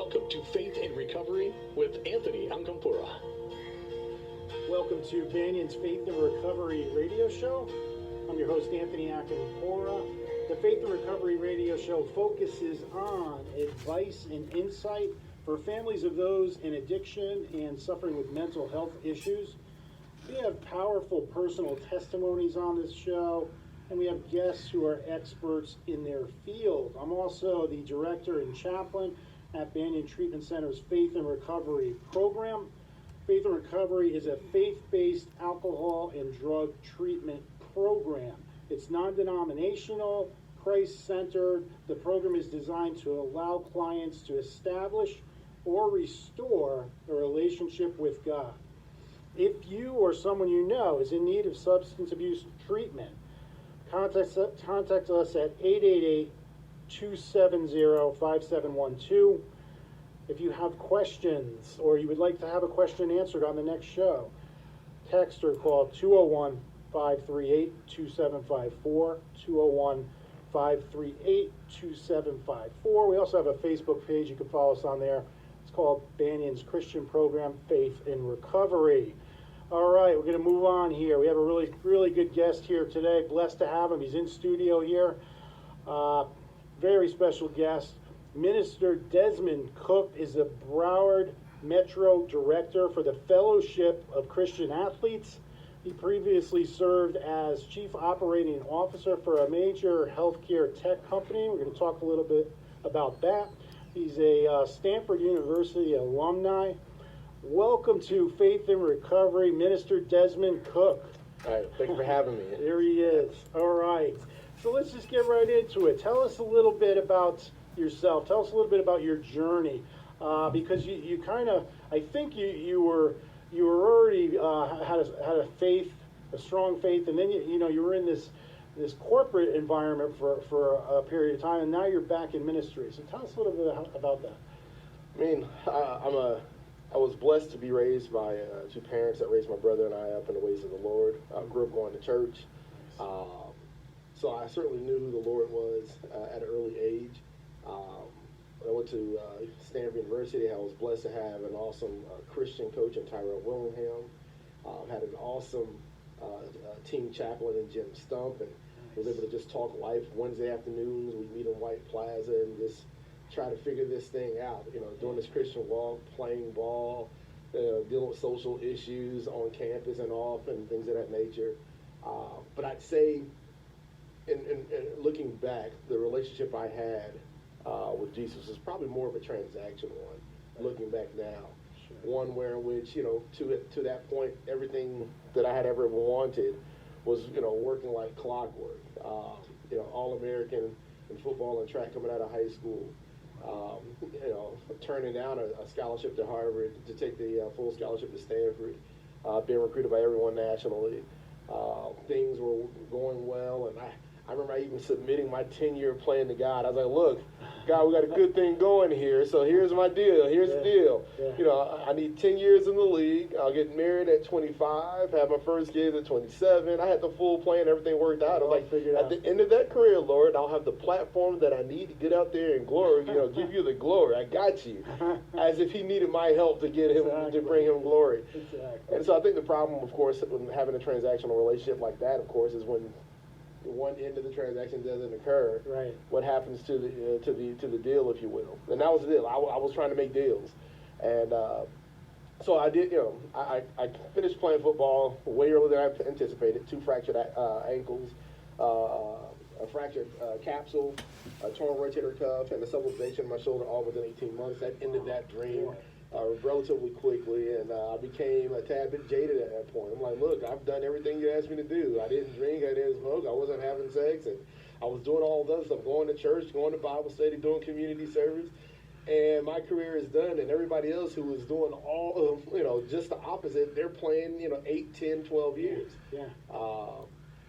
Welcome to Faith and Recovery with Anthony Acampora. Welcome to Banyan's Faith and Recovery radio show. I'm your host, Anthony Acampora. The Faith and Recovery radio show focuses on advice and insight for families of those in addiction and suffering with mental health issues. We have powerful personal testimonies on this show, and we have guests who are experts in their field. I'm also the director and chaplain at Banyan Treatment Center's Faith and Recovery program. Faith and Recovery is a faith-based alcohol and drug treatment program. It's non-denominational, Christ-centered. The program is designed to allow clients to establish or restore a relationship with God. If you or someone you know is in need of substance abuse treatment, contact us at 888-270-5712. If you have questions or you would like to have a question answered on the next show, text or call 201-538-2754, 201-538-2754. We also have a Facebook page. You can follow us on there. It's called Banyan's Christian Program, Faith and Recovery. All right, we're going to move on here. We have a really good guest here today. Blessed to have him. He's in studio here. Very special guest. Minister Desmond Cook is the Broward Metro Director for the Fellowship of Christian Athletes. He previously served as Chief Operating Officer for a major healthcare tech company. We're going to talk a little bit about that. He's a Stanford University alumni. Welcome to Faith and Recovery, Minister Desmond Cook. All right, thank you for having me. There he is. All right. So let's just get right into it. Tell us a little bit about yourself. Tell us a little bit about your journey, because you kind of, I think you were already had a faith, a strong faith, and then you were in this corporate environment for a period of time, and now you're back in ministry. So tell us a little bit about that. I mean, I was blessed to be raised by two parents that raised my brother and I up in the ways of the Lord. I grew up going to church, so I certainly knew who the Lord was at an early age. I went to Stanford University. I was blessed to have an awesome Christian coach in Tyrell Willingham. Had an awesome team chaplain in Jim Stump, and was able to just talk life. Wednesday afternoons, we'd meet in White Plaza and just try to figure this thing out, doing this Christian walk, playing ball, dealing with social issues on campus and off and things of that nature. But I'd say, in looking back, the relationship I had with Jesus is probably more of a transactional one, looking back now. Sure. One where in which, to that point, everything that I had ever wanted was, working like clockwork. All-American in football and track coming out of high school. Turning down a scholarship to Harvard to take the full scholarship to Stanford, being recruited by everyone nationally. Things were going well, and I remember even submitting my 10-year plan to God. I was like, look, God, we got a good thing going here, so here's my deal. Here's the deal. Yeah. I need 10 years in the league. I'll get married at 25, have my first kids at 27. I had the full plan. Everything worked out. I was like, at the end of that career, Lord, I'll have the platform that I need to get out there and glory, give you the glory. I got you. As if he needed my help to get him, to bring him glory. Exactly. And so I think the problem, of course, when having a transactional relationship like that, of course, is when one end of the transaction doesn't occur. Right. What happens to the deal, if you will? And that was the deal. I was trying to make deals, and so I did. I finished playing football way earlier than I anticipated. 2 fractured ankles, a fractured capsule, a torn rotator cuff, and a subluxation in my shoulder, all within 18 months. That ended that dream relatively quickly, and I became a tad bit jaded at that point. I'm like, look, I've done everything you asked me to do. I didn't drink, I didn't smoke, I wasn't having sex, and I was doing all this stuff, going to church, going to Bible study, doing community service, and my career is done, and everybody else who was doing all of, just the opposite, they're playing, 8, 10, 12 years. Yeah.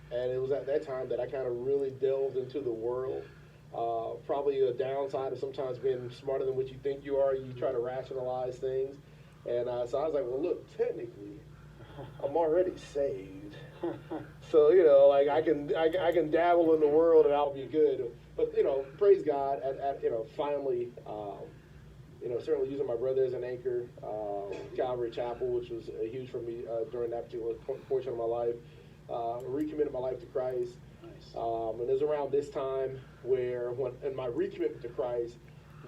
And it was at that time that I kind of really delved into the world. Probably a downside of sometimes being smarter than what you think you are. You try to rationalize things. And so I was like, well, look, technically, I'm already saved. So, I can dabble in the world and I'll be good. But, praise God, finally, certainly using my brother as an anchor, Calvary Chapel, which was huge for me during that particular portion of my life, recommitted my life to Christ. Nice. And it was around this time where, in my recommitment to Christ,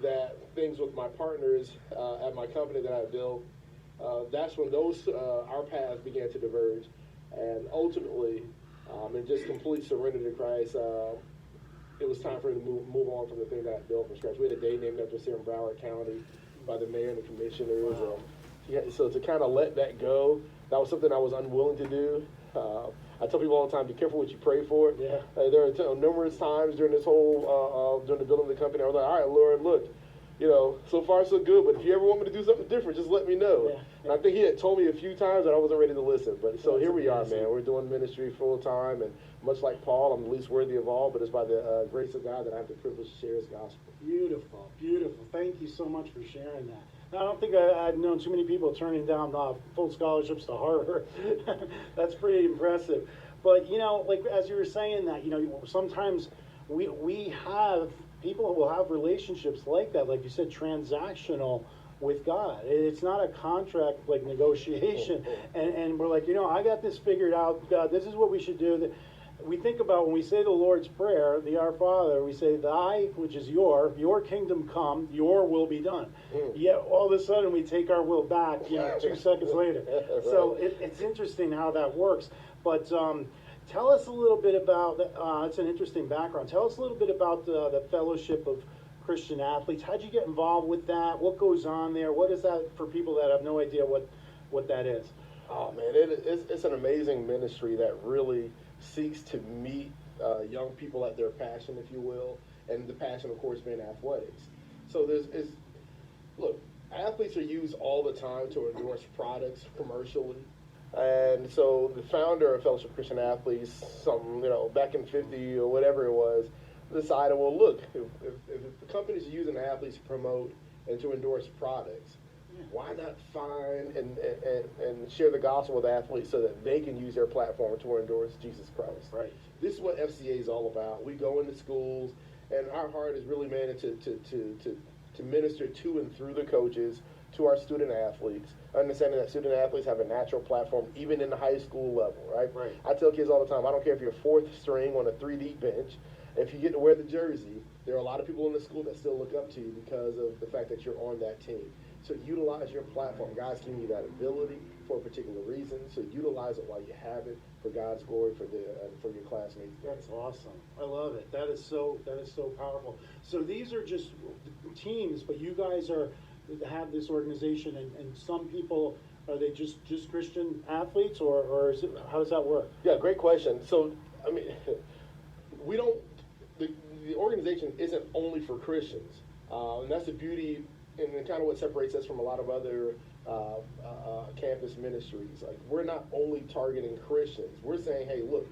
that things with my partners at my company that I built, that's when our paths began to diverge. And ultimately, in just complete surrender to Christ, it was time for me to move on from the thing that I built from scratch. We had a day named after us here in Broward County by the mayor and the commissioners. Wow. So to kind of let that go, that was something I was unwilling to do. I tell people all the time, be careful what you pray for. Yeah. There are numerous times during this whole, during the building of the company, I was like, all right, Lord, look, so far so good, but if you ever want me to do something different, just let me know. Yeah. And I think he had told me a few times that I wasn't ready to listen. But so That's here we are, amazing. man. We're doing ministry full time, and much like Paul, I'm the least worthy of all, but it's by the grace of God that I have the privilege to share his gospel. Beautiful, beautiful. Thank you so much for sharing that. I don't think I've known too many people turning down full scholarships to Harvard. That's pretty impressive. But, like as you were saying that, sometimes we have, people will have relationships like that, like you said, transactional with God. It's not a contract like negotiation. And we're like, I got this figured out. God, this is what we should do. We think about when we say the Lord's Prayer, the Our Father, we say, Thy, which is your kingdom come, your will be done. Yet all of a sudden we take our will back, 2 seconds later. Right. So it's interesting how that works. But tell us a little bit about, it's an interesting background. Tell us a little bit about the Fellowship of Christian Athletes. How'd you get involved with that? What goes on there? What is that for people that have no idea what that is? Oh, man, it's an amazing ministry that really seeks to meet young people at their passion, if you will, and the passion, of course, being athletics. So look, athletes are used all the time to endorse products commercially. And so the founder of Fellowship of Christian Athletes, back in 50 or whatever it was, decided, well, look, if the companies are using athletes to promote and to endorse products, why not find and share the gospel with athletes so that they can use their platform to endorse Jesus Christ? Right. This is what FCA is all about. We go into schools, and our heart is really, man, to minister to and through the coaches to our student athletes, understanding that student athletes have a natural platform even in the high school level, right? Right. I tell kids all the time, I don't care if you're fourth string on a 3D bench, if you get to wear the jersey, there are a lot of people in the school that still look up to you because of the fact that you're on that team. So utilize your platform. God's giving you that ability for a particular reason, so utilize it while you have it for God's glory, for your classmates. That's awesome. I love it. That is so powerful. So these are just teams, but you guys have this organization, and some people, are they just Christian athletes, or is it, how does that work? Yeah, great question. So, I mean, the organization isn't only for Christians, and that's the beauty and kind of what separates us from a lot of other campus ministries. Like, we're not only targeting Christians. We're saying, hey, look,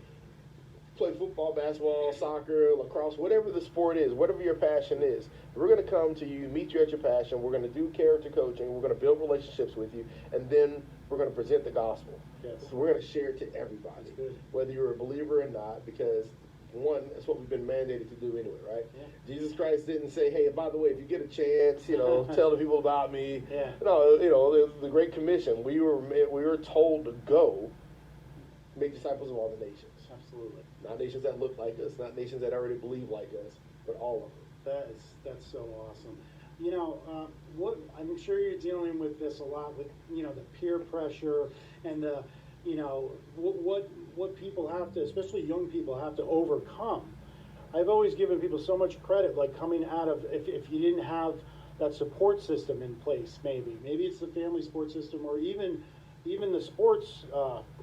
play football, basketball, soccer, lacrosse, whatever the sport is, whatever your passion is. We're going to come to you, meet you at your passion. We're going to do character coaching. We're going to build relationships with you, and then we're going to present the gospel. Yes. So we're going to share it to everybody, whether you're a believer or not, because one, that's what we've been mandated to do anyway, right? Yeah. Jesus Christ didn't say, hey, by the way, if you get a chance, tell the people about me. Yeah. No, the Great Commission. We were told to go make disciples of all the nations. Absolutely. Not nations that look like us, not nations that already believe like us, but all of them. That's so awesome. What I'm sure you're dealing with this a lot with the peer pressure and the what people have to, especially young people, have to overcome. I've always given people so much credit, like coming out of if you didn't have that support system in place, maybe it's the family support system, or even the sports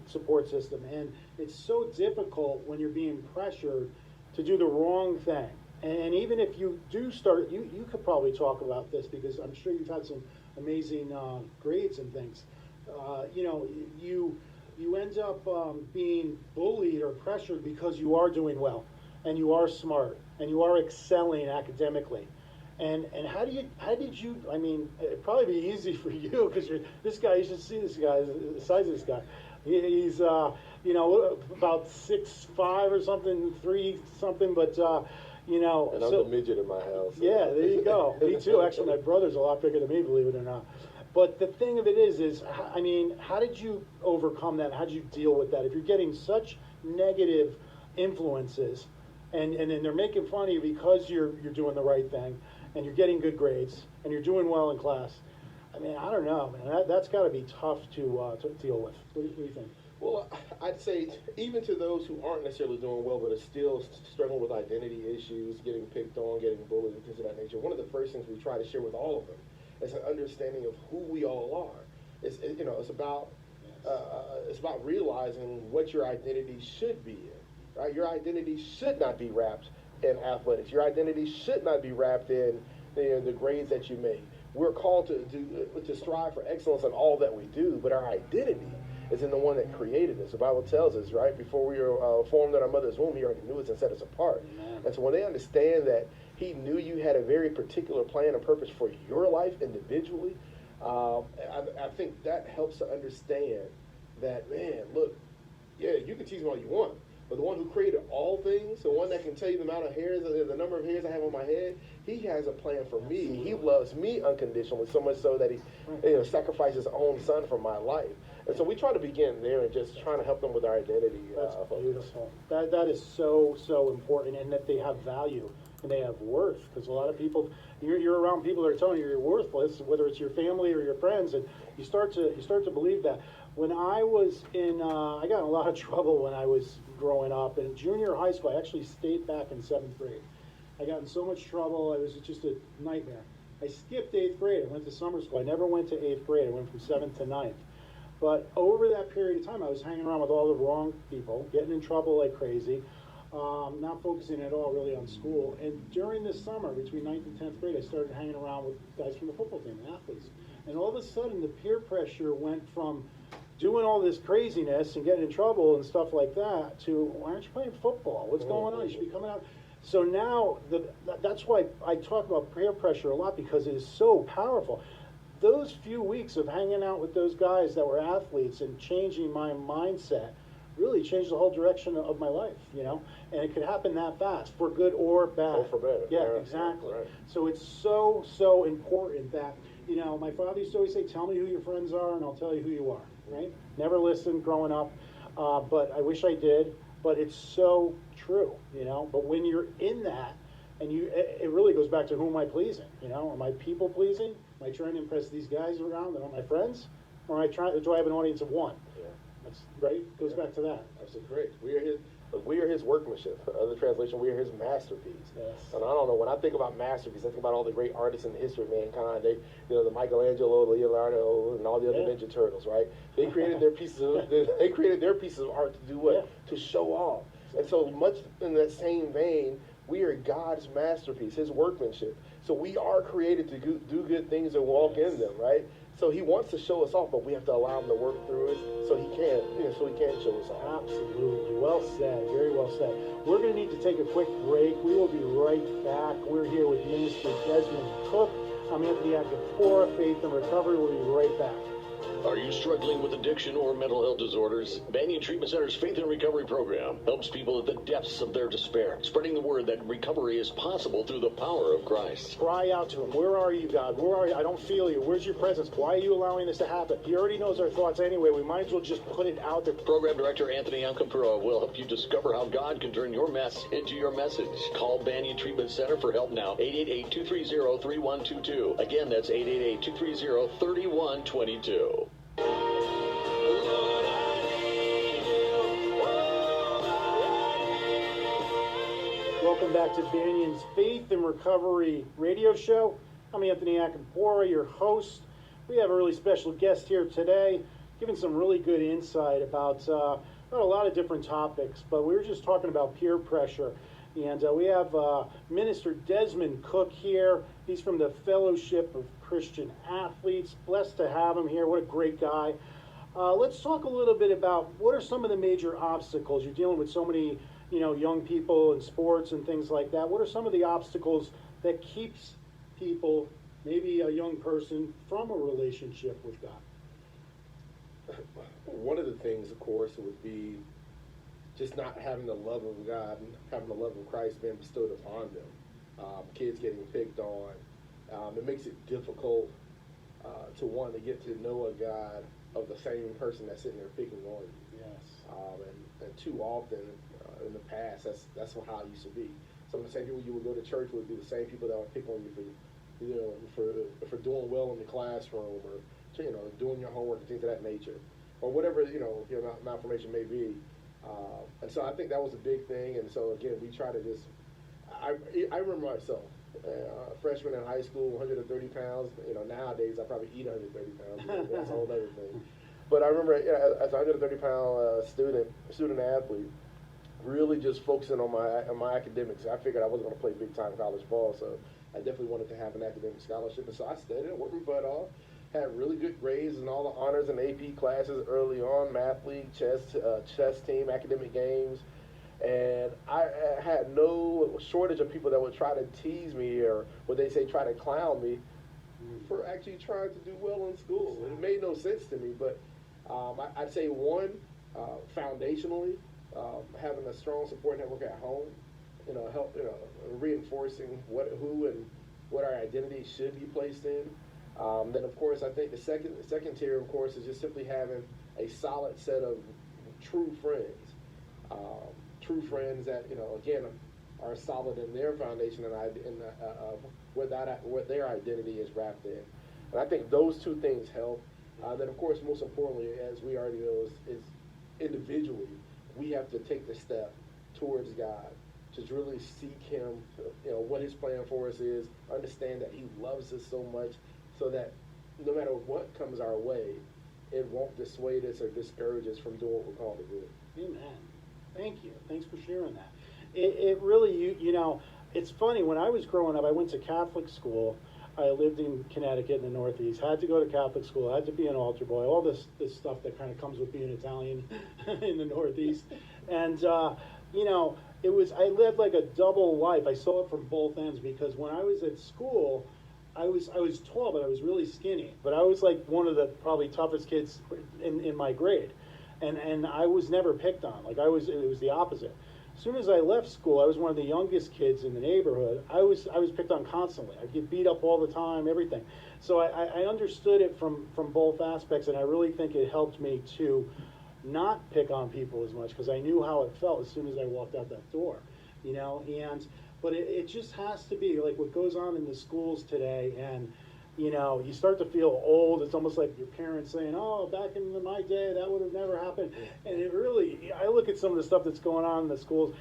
support system. And it's so difficult when you're being pressured to do the wrong thing. And even if you do start, you could probably talk about this, because I'm sure you've had some amazing grades and things. You end up being bullied or pressured because you are doing well, and you are smart, and you are excelling academically. And how did you, I mean, it'd probably be easy for you, because this guy, you should see this guy, the size of this guy. He's, about 6'5" or something, 3 something, but, You know, And I'm the midget in my house. Yeah, there you go. Me too. Actually, my brother's a lot bigger than me, believe it or not. But the thing of it is, I mean, how did you overcome that? How did you deal with that? If you're getting such negative influences, and then they're making fun of you because you're doing the right thing, and you're getting good grades, and you're doing well in class, I mean, I don't know, man. That's got to be tough to deal with. What do you think? Well, I'd say even to those who aren't necessarily doing well but are still struggling with identity issues, getting picked on, getting bullied, and things of that nature, one of the first things we try to share with all of them is an understanding of who we all are. It's about realizing what your identity should be in. Right? Your identity should not be wrapped in athletics. Your identity should not be wrapped in the grades that you make. We're called to strive for excellence in all that we do, but our identity is in the one that created us. The Bible tells us, right, before we were formed in our mother's womb, he already knew us and set us apart. Amen. And so when they understand that he knew you had a very particular plan and purpose for your life individually, I think that helps to understand that, man, look, yeah, you can tease me all you want, but the one who created all things, the one that can tell you the amount of hairs, the number of hairs I have on my head, he has a plan for me. Absolutely. He loves me unconditionally, so much so that he sacrificed his own son for my life. And so we try to begin there and just trying to help them with our identity. That's beautiful. That is so important, and that they have value and they have worth. Because a lot of people, you're around people that are telling you you're worthless, whether it's your family or your friends, and you start to believe that. When I was I got in a lot of trouble when I was growing up. In junior high school, I actually stayed back in 7th grade. I got in so much trouble, it was just a nightmare. I skipped 8th grade. I went to summer school. I never went to 8th grade. I went from 7th to 9th. But over that period of time, I was hanging around with all the wrong people, getting in trouble like crazy, not focusing at all really on school. And during this summer, between 9th and 10th grade, I started hanging around with guys from the football team, athletes. And all of a sudden, the peer pressure went from doing all this craziness and getting in trouble and stuff like that to, why aren't you playing football? What's going on? You should be coming out. So now, that's why I talk about peer pressure a lot, because it is so powerful. Those few weeks of hanging out with those guys that were athletes and changing my mindset really changed the whole direction of my life, you know? And it could happen that fast, for good or bad. Or for bad. Yeah, exactly. Right. So it's so important that, you know, my father used to always say, tell me who your friends are and I'll tell you who you are, right? Never listened growing up, but I wish I did. But it's so true, you know? But when you're in that, and it really goes back to who am I pleasing, you know? Am I people pleasing? Am I trying to impress these guys around that are my friends? Or do I have an audience of one? Yeah. That's right? It goes back to that. Absolutely correct. We are his workmanship. Other translation, we are his masterpiece. Yes. And I don't know, when I think about masterpiece, I think about all the great artists in the history of mankind. The Michelangelo, Leonardo, and all the other Ninja Turtles, right? They created their pieces of art to do what? Yeah. To show off. And so much in that same vein, we are God's masterpiece, his workmanship. So we are created to do good things and walk in them, right? So he wants to show us off, but we have to allow him to work through it so he can show us off. Absolutely. Well said. Very well said. We're going to need to take a quick break. We will be right back. We're here with Minister Desmond Cook. I'm Anthony Acampora, Faith and Recovery. We'll be right back. Are you struggling with addiction or mental health disorders? Banyan Treatment Center's Faith and Recovery program helps people at the depths of their despair, spreading the word that recovery is possible through the power of Christ. Cry out to him. Where are you, God? Where are you? I don't feel you. Where's your presence? Why are you allowing this to happen? He already knows our thoughts anyway. We might as well just put it out there. Program Director Anthony Acampora will help you discover how God can turn your mess into your message. Call Banyan Treatment Center for help now. 888-230-3122. Again, that's 888-230-3122. Welcome back to Banyan's Faith and Recovery radio show. I'm Anthony Acampora, your host. We have a really special guest here today, giving some really good insight about a lot of different topics, but we were just talking about peer pressure. And we have Minister Desmond Cook here. He's from the Fellowship of Christian Athletes. Blessed to have him here. What a great guy. Let's talk a little bit about what are some of the major obstacles. You're dealing with so many, young people in sports and things like that. What are some of the obstacles that keeps people, maybe a young person, from a relationship with God? One of the things, of course, would be just not having the love of God and having the love of Christ being bestowed upon them. Kids getting picked on. It makes it difficult to want to get to know a God of the same person that's sitting there picking on you. Yes. And too often in the past, that's how it used to be. Some of the same people you would go to church would be the same people that would pick on you for doing well in the classroom, or doing your homework and things of that nature, or whatever your malformation may be. And so I think that was a big thing. And so again, we try to just. I remember myself, freshman in high school, 130 pounds. Nowadays I probably eat 130 pounds. That's a whole other thing. But I remember as a 130-pound student athlete, really just focusing on my academics. I figured I wasn't going to play big-time college ball, so I definitely wanted to have an academic scholarship. And so I studied and worked my butt off, had really good grades in all the honors and AP classes early on, math league, chess team, academic games. And I had no shortage of people that would try to tease me, or what they say, try to clown me for actually trying to do well in school. It made no sense to me, but I'd say one, foundationally, having a strong support network at home, help, reinforcing who and what our identity should be placed in. Then, of course, I think the second tier, of course, is just simply having a solid set of true friends. True friends that, again, are solid in their foundation and what their identity is wrapped in. And I think those two things help. Then, of course, most importantly, as we already know, is individually, we have to take the step towards God to really seek Him, what His plan for us is, understand that He loves us so much, so that no matter what comes our way, it won't dissuade us or discourage us from doing what we're called to do. Amen. Thank you. Thanks for sharing that. It really, it's funny, when I was growing up, I went to Catholic school. I lived in Connecticut in the Northeast, had to go to Catholic school, had to be an altar boy, all this stuff that kind of comes with being Italian in the Northeast. And, I lived like a double life. I saw it from both ends, because when I was at school, I was tall, but I was really skinny. But I was like one of the probably toughest kids in my grade. And I was never picked on. It was the opposite. As soon as I left school, I was one of the youngest kids in the neighborhood. I was picked on constantly. I'd get beat up all the time, everything. So I understood it from both aspects, and I really think it helped me to not pick on people as much, because I knew how it felt as soon as I walked out that door, But it just has to be like what goes on in the schools today, and you start to feel old. It's almost like your parents saying, "Oh, back in my day, that would have never happened." And it really, I look at some of the stuff that's going on in the schools.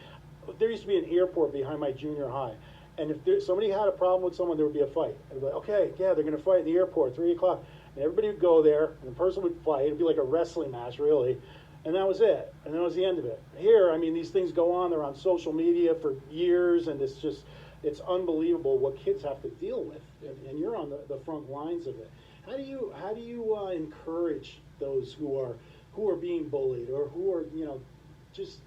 There used to be an airport behind my junior high, and if somebody had a problem with someone, there would be a fight. I'd be like, "Okay, yeah, they're going to fight in the airport, 3 o'clock." And everybody would go there, and the person would fight. It'd be like a wrestling match, really. And that was it. And that was the end of it. Here, these things go on. They're on social media for years, and it's unbelievable what kids have to deal with. And you're on the front lines of it. How do you encourage those who are being bullied, or who are just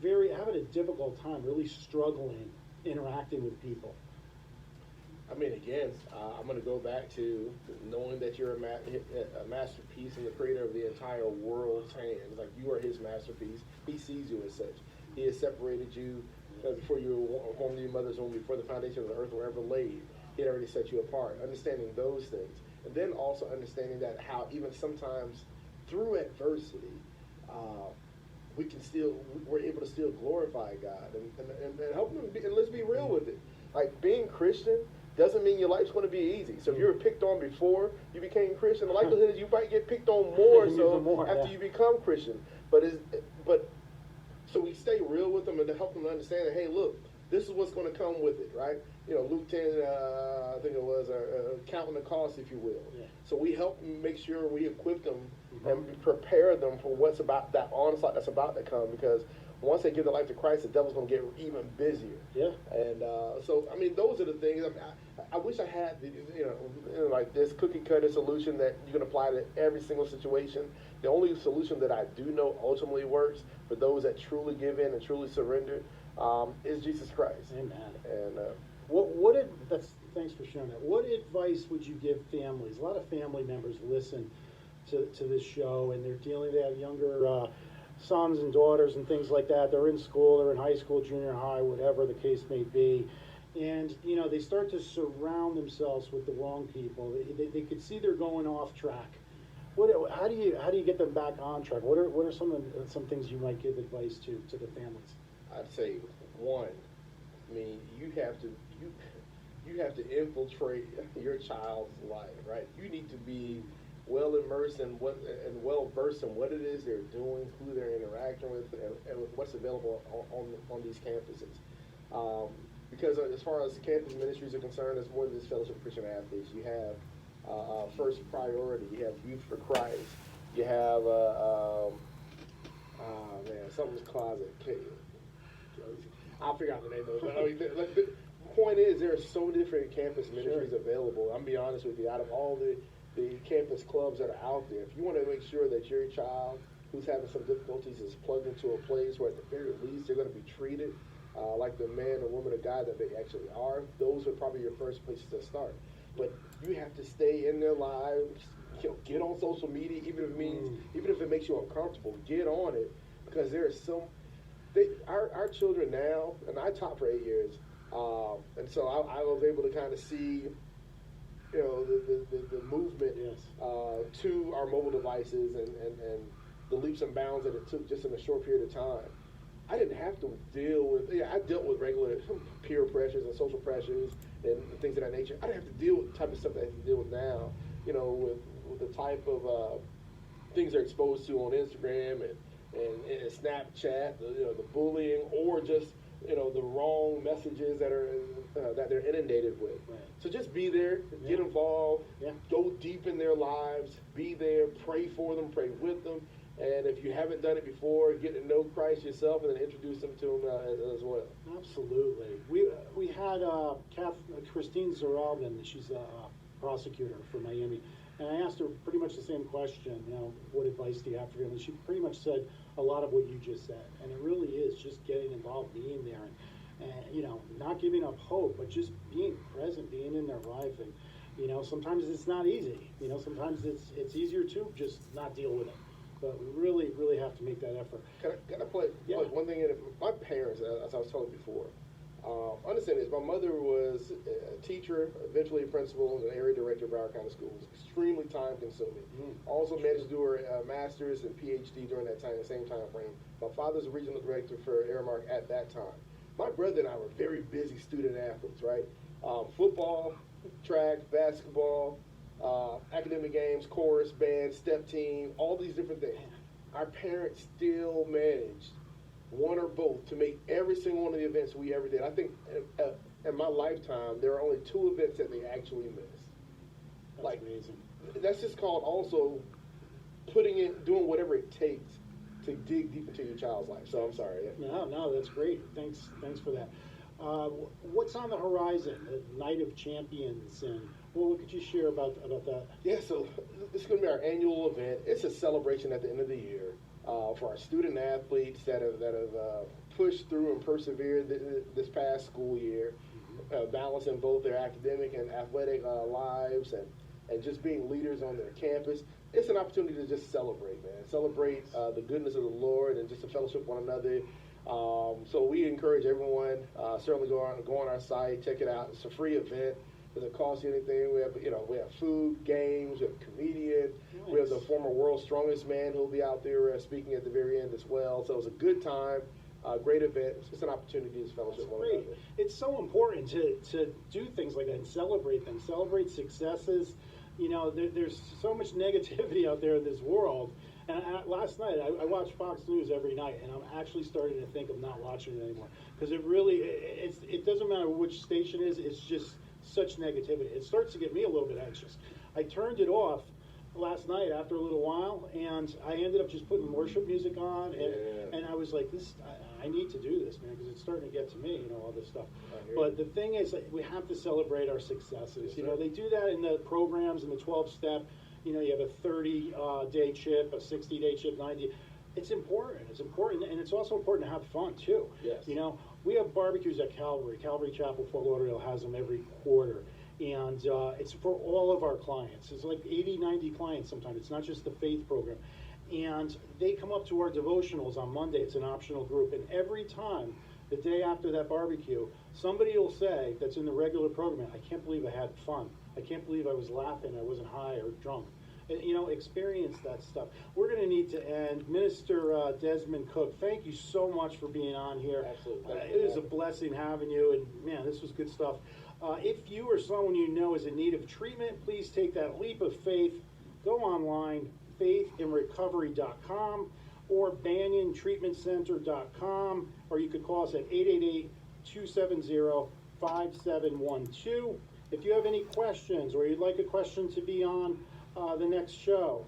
having a difficult time, really struggling interacting with people? Again, I'm going to go back to knowing that you're a masterpiece and the creator of the entire world's hands. Like, you are His masterpiece. He sees you as such. He has separated you before you were formed in your mother's womb, before the foundation of the earth were ever laid. He had already set you apart. Understanding those things. And then also understanding that how even sometimes through adversity, we're able to still glorify God and help them. And let's be real with it. Like, being Christian doesn't mean your life's going to be easy. So if you were picked on before you became Christian, the likelihood is you might get picked on more after you become Christian. But so we stay real with them and to help them understand that, hey, look, this is what's going to come with it, right? Luke 10, I think it was, counting the cost, if you will. Yeah. So we help make sure we equip them and prepare them for what's about that onslaught that's about to come, because once they give their life to Christ, the devil's going to get even busier. Yeah. And so, those are the things. I wish I had, like this cookie cutter solution that you can apply to every single situation. The only solution that I do know ultimately works for those that truly give in and truly surrender is Jesus Christ. Amen. And thanks for sharing that. What advice would you give families? A lot of family members listen to this show, and they have younger sons and daughters and things like that. They're in school, they're in high school, junior high, whatever the case may be. And, you know, they start to surround themselves with the wrong people. They could see they're going off track. How do you get them back on track? What are some things you might give advice to the families? I'd say one, I mean, you have to infiltrate your child's life, right? You need to be well immersed in well versed in what it is they're doing, who they're interacting with, and what's available on these campuses. Because as far as campus ministries are concerned, it's more than just Fellowship of Christian Athletes. You have First Priority. You have Youth for Christ. You have something's closet. I'll figure out the name of it. But I mean, the point is, there are so many different campus ministries available. I'm gonna be honest with you. Out of all the campus clubs that are out there, if you want to make sure that your child who's having some difficulties is plugged into a place where at the very least they're going to be treated like the man or woman of God that they actually are, those are probably your first places to start. But you have to stay in their lives, get on social media, even if it makes you uncomfortable, get on it, because there are our children now, and I taught for 8 years, and so I was able to kind of see, you know, the movement to our mobile devices and the leaps and bounds that it took just in a short period of time. I didn't have to deal with, I dealt with regular peer pressures and social pressures and things of that nature. I didn't have to deal with the type of stuff that I have to deal with now, you know, with the type of things they're exposed to on Instagram and Snapchat, the bullying, or just, you know, the wrong messages that they're inundated with. Right. So just be there, get involved, go deep in their lives, be there, pray for them, pray with them. And if you haven't done it before, get to know Christ yourself and then introduce them to him as well. Absolutely. We had Christine Zaralbin. She's a prosecutor for Miami. And I asked her pretty much the same question, you know, what advice do you have for them? And she pretty much said a lot of what you just said. And it really is just getting involved, being there, and you know, not giving up hope, but just being present, being in their life. And, you know, sometimes it's not easy. You know, sometimes it's easier to just not deal with it. But we really, really have to make that effort. Can I plug one thing in? My parents, as I was telling you before, understand this. My mother was a teacher, eventually a principal, and an area director of Broward County Schools. Extremely time consuming. Also managed to do her master's and PhD during that time, the same time frame. My father's a regional director for Aramark at that time. My brother and I were very busy student athletes, right? Football, track, basketball, academic games, chorus, band, step team, all these different things. Our parents still managed one or both to make every single one of the events we ever did. I think in my lifetime, there are only 2 events that they actually missed. That's amazing. That's just called also doing whatever it takes to dig deep into your child's life. So I'm sorry. No, that's great. Thanks for that. What's on the horizon? The Night of Champions, and what could you share about that? Yeah, so this is going to be our annual event. It's a celebration at the end of the year for our student athletes that have pushed through and persevered this past school year, balancing both their academic and athletic lives and just being leaders on their campus. It's an opportunity to just celebrate, man. Celebrate the goodness of the Lord and just to fellowship one another. So we encourage everyone, certainly go on our site, check it out. It's a free event. It doesn't cost you anything. We have food, games, we have a comedian. Nice. We have the former world's strongest man who'll be out there speaking at the very end as well. So it's a good time, great event. It's just an opportunity to fellowship one another. It's so important to do things like that and celebrate them, celebrate successes. You know, there's so much negativity out there in this world. And last night, I watch Fox News every night, and I'm actually starting to think of not watching it anymore. Because it doesn't matter which station it is, it's just such negativity. It starts to get me a little bit anxious. I turned it off last night after a little while, and I ended up just putting worship music on, and I was like, I need to do this, man, because it's starting to get to me, you know, all this stuff. But the thing is, we have to celebrate our successes. Yes, you know, they do that in the programs, in the 12-step. You know, you have a 30-day chip, a 60-day chip, 90. It's important. It's important, and it's also important to have fun, too. Yes. You know, we have barbecues at Calvary. Calvary Chapel, Fort Lauderdale has them every quarter. And it's for all of our clients. It's like 80, 90 clients sometimes. It's not just the faith program. And they come up to our devotionals on Monday. It's an optional group. And every time, the day after that barbecue, somebody will say that's in the regular program, I can't believe I had fun. I can't believe I was laughing. I wasn't high or drunk. And, experience that stuff. We're going to need to end. Minister Desmond Cook, thank you so much for being on here. Absolutely. It is a blessing having you. And, man, this was good stuff. If you or someone you know is in need of treatment, please take that leap of faith. Go online, faithinrecovery.com or BanionTreatmentCenter.com, or you could call us at 888-270-5712. If you have any questions or you'd like a question to be on the next show,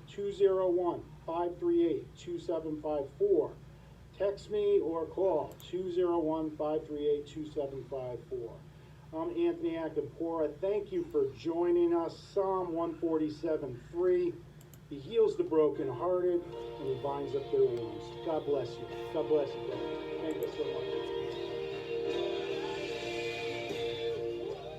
201-538-2754. Text me or call 201-538-2754. I'm Anthony Acampora. Thank you for joining us. Psalm 147:3. He heals the brokenhearted and he binds up their wounds. God bless you. God bless you. Thank you so much.